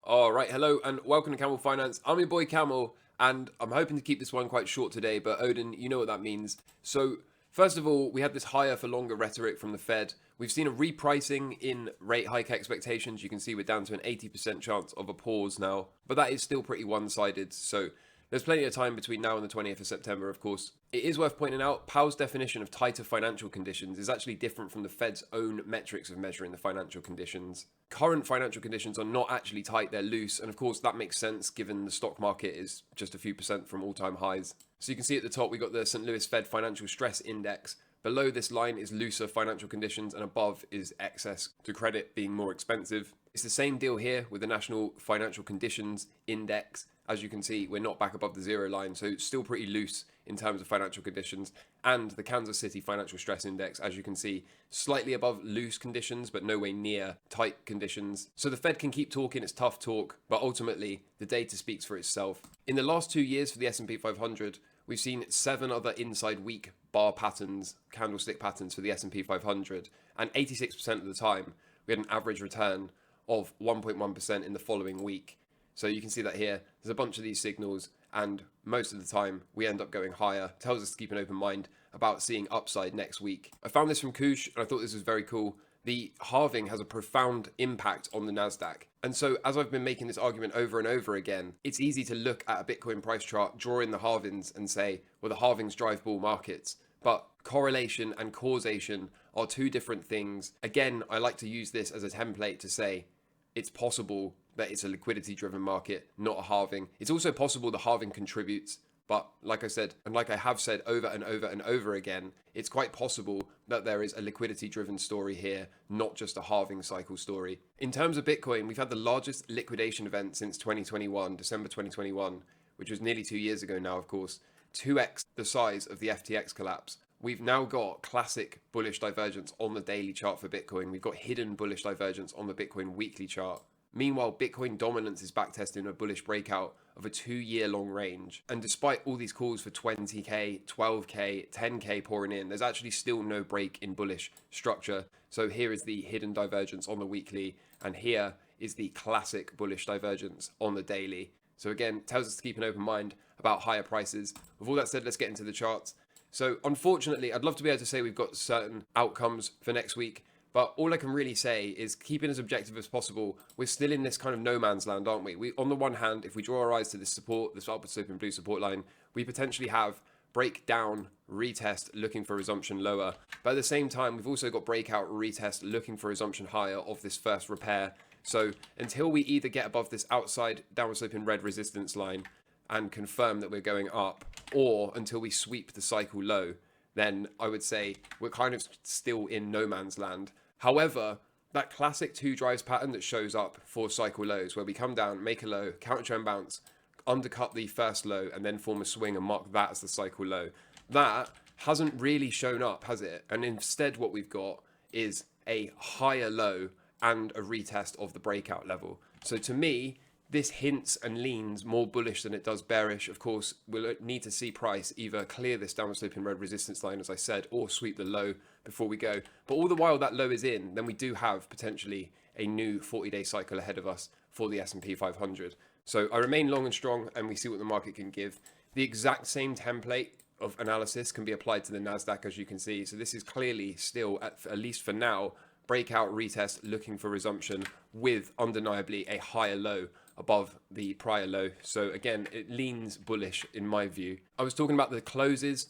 All right, hello and welcome to Camel Finance. I'm your boy Camel, and I'm hoping to keep this one quite short today, but Odin, you know what that means. So, first of all, we had this higher for longer rhetoric from the Fed. We've seen a repricing in rate hike expectations. You can see we're down to an 80% chance of a pause now, but that is still pretty one-sided, so there's plenty of time between now and the 20th of September, of course. It is worth pointing out, Powell's definition of tighter financial conditions is actually different from the Fed's own metrics of measuring the financial conditions. Current financial conditions are not actually tight, they're loose, and of course that makes sense given the stock market is just a few percent from all-time highs. So you can see at the top we got the St. Louis Fed Financial Stress Index. Below this line is looser financial conditions, and above is excess to credit being more expensive. It's the same deal here with the National Financial Conditions Index. As you can see, we're not back above the zero line, so still pretty loose in terms of financial conditions. And the Kansas City Financial Stress Index, as you can see, slightly above loose conditions, but no way near tight conditions. So the Fed can keep talking its tough talk, but ultimately the data speaks for itself. In the last 2 years for the S&P 500, we've seen 7 other inside week bar patterns, candlestick patterns for the S&P 500, and 86% of the time we had an average return of 1.1% in the following week. So you can see that here, there's a bunch of these signals, and most of the time we end up going higher. Tells us to keep an open mind about seeing upside next week. I found this from Koosh, and I thought this was very cool. The halving has a profound impact on the NASDAQ. And so as I've been making this argument over and over again, it's easy to look at a Bitcoin price chart, draw in the halvings and say, well, the halvings drive bull markets. But correlation and causation are two different things. Again, I like to use this as a template to say, it's possible that it's a liquidity driven market, not a halving. It's also possible the halving contributes, but like I said, and like I have said over and over and over again, it's quite possible that there is a liquidity driven story here, not just a halving cycle story. In terms of Bitcoin, we've had the largest liquidation event since 2021, December 2021, which was nearly 2 years ago now, of course, 2x the size of the FTX collapse. We've now got classic bullish divergence on the daily chart for Bitcoin. We've got hidden bullish divergence on the Bitcoin weekly chart. Meanwhile, Bitcoin dominance is backtesting a bullish breakout of a 2-year long range. And despite all these calls for 20k, 12k, 10k pouring in, there's actually still no break in bullish structure. So here is the hidden divergence on the weekly, and here is the classic bullish divergence on the daily. So again, tells us to keep an open mind about higher prices. With all that said, let's get into the charts. So unfortunately, I'd love to be able to say we've got certain outcomes for next week, but all I can really say is keeping as objective as possible. We're still in this kind of no man's land, aren't we? On the one hand, if we draw our eyes to this support, this upward sloping blue support line, we potentially have breakdown, retest, looking for resumption lower. But at the same time, we've also got breakout, retest, looking for resumption higher of this first repair. So until we either get above this outside downward sloping red resistance line and confirm that we're going up, or until we sweep the cycle low, then I would say we're kind of still in no man's land. However, that classic two drives pattern that shows up for cycle lows, where we come down, make a low, counter trend bounce, undercut the first low, and then form a swing and mark that as the cycle low, that hasn't really shown up, has it? And instead what we've got is a higher low and a retest of the breakout level. So to me, this hints and leans more bullish than it does bearish. Of course, we'll need to see price either clear this downward sloping red resistance line, as I said, or sweep the low before we go. But all the while that low is in, then we do have potentially a new 40-day cycle ahead of us for the S&P 500. So I remain long and strong, and we see what the market can give. The exact same template of analysis can be applied to the NASDAQ, as you can see. So this is clearly still, at least for now, breakout, retest, looking for resumption with undeniably a higher low above the prior low. So again, it leans bullish in my view. I was talking about the closes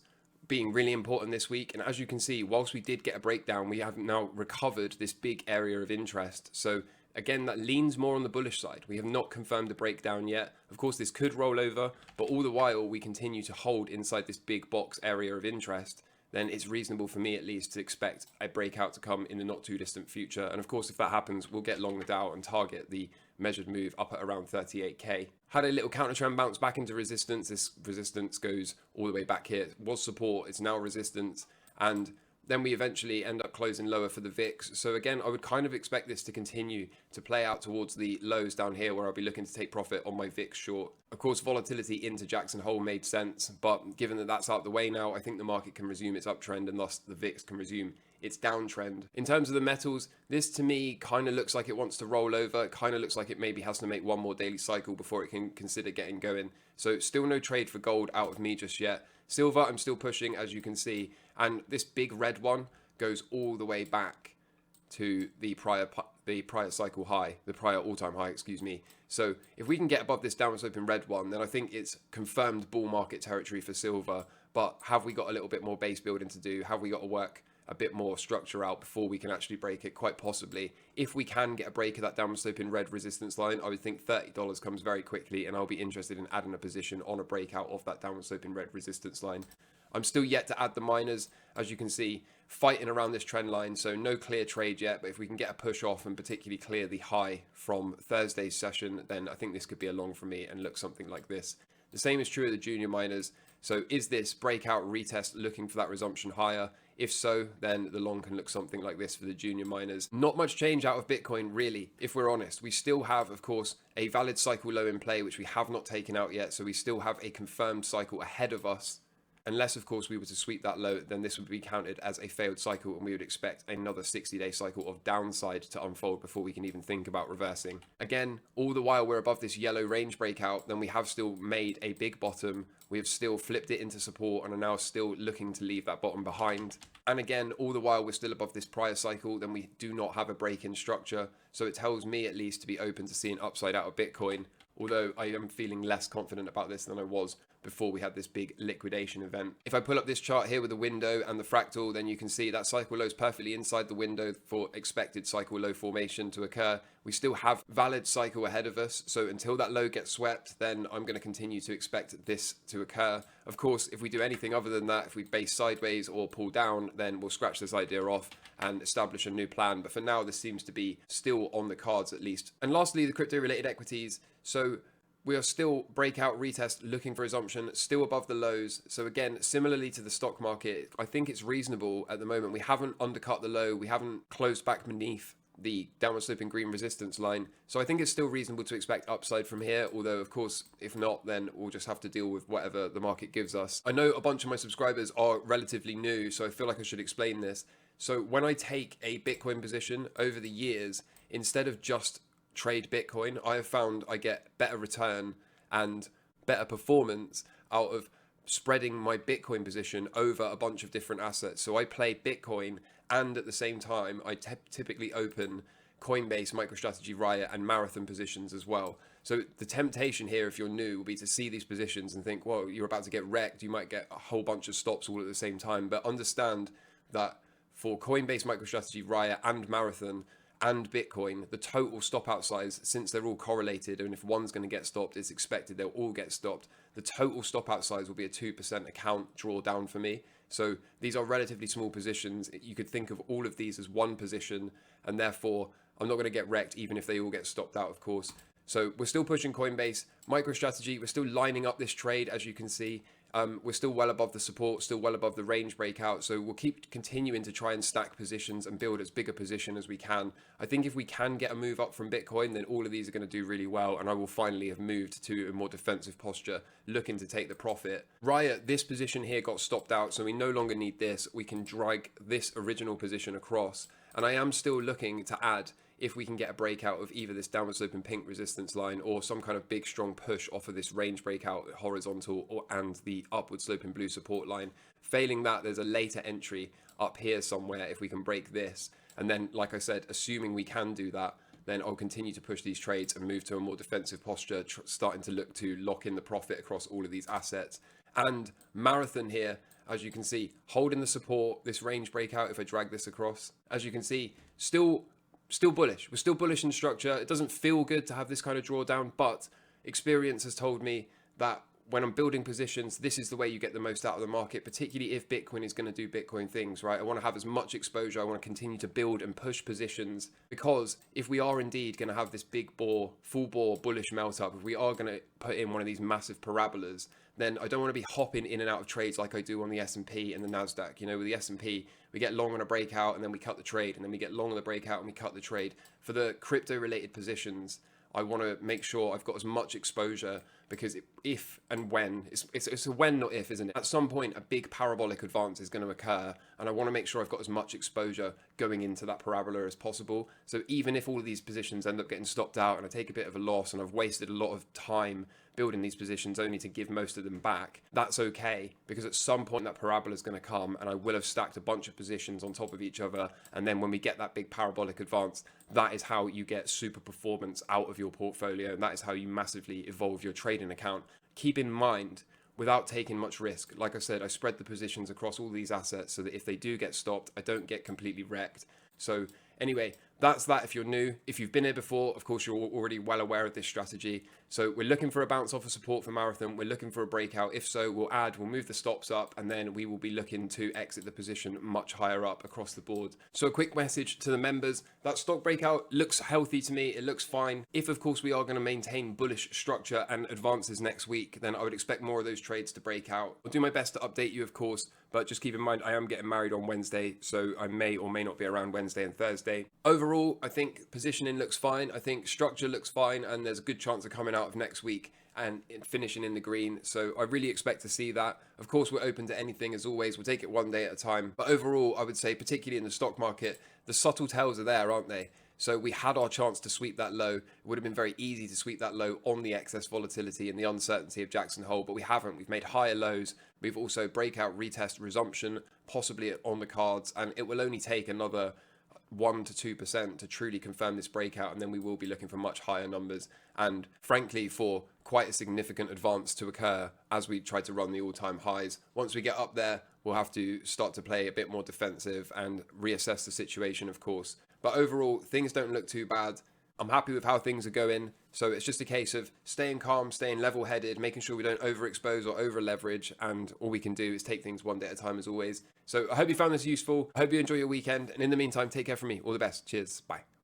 being really important this week, and as you can see, whilst we did get a breakdown, we have now recovered this big area of interest. So again, that leans more on the bullish side. We have not confirmed the breakdown yet. Of course, this could roll over, but all the while we continue to hold inside this big box area of interest, then it's reasonable for me at least to expect a breakout to come in the not too distant future. And of course, if that happens, we'll get long the Dow and target the measured move up at around 38k. Had a little counter trend bounce back into resistance. This resistance goes all the way back here. It was support, it's now resistance, and then we eventually end up closing lower for the VIX. So again, I would kind of expect this to continue to play out towards the lows down here, where I'll be looking to take profit on my VIX short. Of course, volatility into Jackson Hole made sense, but given that that's out the way now, I think the market can resume its uptrend, and thus the VIX can resume its downtrend. In terms of the metals, this to me kind of looks like it wants to roll over. It kind of looks like it maybe has to make one more daily cycle before it can consider getting going. So still no trade for gold out of me just yet. Silver, I'm still pushing, as you can see. And this big red one goes all the way back to the prior cycle high, the prior all-time high, excuse me. So if we can get above this downward sloping red one, then I think it's confirmed bull market territory for silver. But have we got a little bit more base building to do? Have we got to work a bit more structure out before we can actually break it? Quite possibly. If we can get a break of that downward sloping red resistance line, I would think $30 comes very quickly, and I'll be interested in adding a position on a breakout of that downward sloping red resistance line. I'm still yet to add the miners, as you can see, fighting around this trend line, so no clear trade yet, but if we can get a push off and particularly clear the high from Thursday's session, then I think this could be a long for me and look something like this. The same is true of the junior miners. So is this breakout retest looking for that resumption higher? If so, then the long can look something like this for the junior miners. Not much change out of Bitcoin, really, if we're honest. We still have, of course, a valid cycle low in play, which we have not taken out yet. So we still have a confirmed cycle ahead of us. Unless, of course, we were to sweep that low, then this would be counted as a failed cycle, and we would expect another 60-day cycle of downside to unfold before we can even think about reversing. Again, all the while we're above this yellow range breakout, then we have still made a big bottom. We have still flipped it into support and are now still looking to leave that bottom behind. And again, all the while we're still above this prior cycle, then we do not have a break in structure. So it tells me at least to be open to seeing upside out of Bitcoin. Although I am feeling less confident about this than I was before we had this big liquidation event. If I pull up this chart here with the window and the fractal, then you can see that cycle low is perfectly inside the window for expected cycle low formation to occur. We still have valid cycle ahead of us, so until that low gets swept, then I'm going to continue to expect this to occur. Of course, if we do anything other than that, if we base sideways or pull down, then we'll scratch this idea off and establish a new plan. But for now, this seems to be still on the cards at least. And lastly, the crypto-related equities. So we are still breakout retest looking for resumption, still above the lows. So again, similarly to the stock market, I think it's reasonable at the moment. We haven't undercut the low. We haven't closed back beneath the downward sloping green resistance line. So I think it's still reasonable to expect upside from here. Although, of course, if not, then we'll just have to deal with whatever the market gives us. I know a bunch of my subscribers are relatively new, so I feel like I should explain this. So when I take a Bitcoin position over the years, instead of just trade Bitcoin, I have found I get better return and better performance out of spreading my Bitcoin position over a bunch of different assets. So I play Bitcoin, and at the same time I typically open Coinbase, MicroStrategy, Riot and Marathon positions as well. So the temptation here, if you're new, will be to see these positions and think, well, you're about to get wrecked. You might get a whole bunch of stops all at the same time. But understand that for Coinbase, MicroStrategy, Riot and Marathon and Bitcoin, the total stop out size, since they're all correlated, and if one's going to get stopped, it's expected they'll all get stopped, the total stop out size will be a 2% account drawdown for me. So these are relatively small positions. You could think of all of these as one position, and therefore I'm not going to get wrecked even if they all get stopped out, of course. So we're still pushing Coinbase, MicroStrategy, we're still lining up this trade, as you can see. We're still well above the support, still well above the range breakout. So we'll keep continuing to try and stack positions and build as big a position as we can. I think if we can get a move up from Bitcoin, then all of these are going to do really well. And I will finally have moved to a more defensive posture, looking to take the profit. Riot, this position here got stopped out, so we no longer need this. We can drag this original position across. And I am still looking to add, if we can get a breakout of either this downward sloping pink resistance line or some kind of big strong push off of this range breakout horizontal and the upward sloping blue support line. Failing that, there's a later entry up here somewhere if we can break this. And then, like I said, assuming we can do that, then I'll continue to push these trades and move to a more defensive posture, starting to look to lock in the profit across all of these assets. And Marathon here, as you can see, holding the support, this range breakout, if I drag this across, as you can see, still bullish. We're still bullish in structure. It doesn't feel good to have this kind of drawdown, but experience has told me that when I'm building positions, this is the way you get the most out of the market, particularly if Bitcoin is going to do Bitcoin things, right? I want to have as much exposure. I want to continue to build and push positions, because if we are indeed going to have this big bore, full bore bullish melt up, if we are going to put in one of these massive parabolas, then I don't want to be hopping in and out of trades like I do on the S&P and the NASDAQ. You know, with the S&P, we get long on a breakout and then we cut the trade, and then we get long on the breakout and we cut the trade. For the crypto related positions, I want to make sure I've got as much exposure, because if and when, it's a when, not if, isn't it? At some point, a big parabolic advance is going to occur, and I want to make sure I've got as much exposure going into that parabola as possible. So even if all of these positions end up getting stopped out and I take a bit of a loss and I've wasted a lot of time building these positions only to give most of them back, that's okay, because at some point that parabola is going to come and I will have stacked a bunch of positions on top of each other, and then when we get that big parabolic advance, that is how you get super performance out of your portfolio, and that is how you massively evolve your trading account. Keep in mind, without taking much risk, like I said, I spread the positions across all these assets so that if they do get stopped, I don't get completely wrecked. So anyway, that's that if you're new. If you've been here before, of course, you're already well aware of this strategy. So we're looking for a bounce off of support for Marathon. We're looking for a breakout. If so, we'll move the stops up, and then we will be looking to exit the position much higher up across the board. So a quick message to the members: that stock breakout looks healthy to me. It looks fine. If, of course, we are going to maintain bullish structure and advances next week, then I would expect more of those trades to break out. I'll do my best to update you, of course, but just keep in mind I am getting married on Wednesday, so I may or may not be around Wednesday and Thursday. Overall, I think positioning looks fine. I think structure looks fine, and there's a good chance of coming out of next week and finishing in the green. So I really expect to see that. Of course, we're open to anything as always. We'll take it one day at a time. But overall, I would say, particularly in the stock market, the subtle tells are there, aren't they? So we had our chance to sweep that low. It would have been very easy to sweep that low on the excess volatility and the uncertainty of Jackson Hole, but we haven't. We've made higher lows. We've also breakout, retest, resumption, possibly on the cards, and it will only take another 1 to 2% to truly confirm this breakout, and then we will be looking for much higher numbers, and frankly for quite a significant advance to occur as we try to run the all-time highs. Once we get up there, we'll have to start to play a bit more defensive and reassess the situation, of course. But overall, things don't look too bad. I'm happy with how things are going. So it's just a case of staying calm, staying level-headed, making sure we don't overexpose or over-leverage, and all we can do is take things one day at a time as always. So I hope you found this useful. I hope you enjoy your weekend, and in the meantime, take care from me. All the best. Cheers. Bye.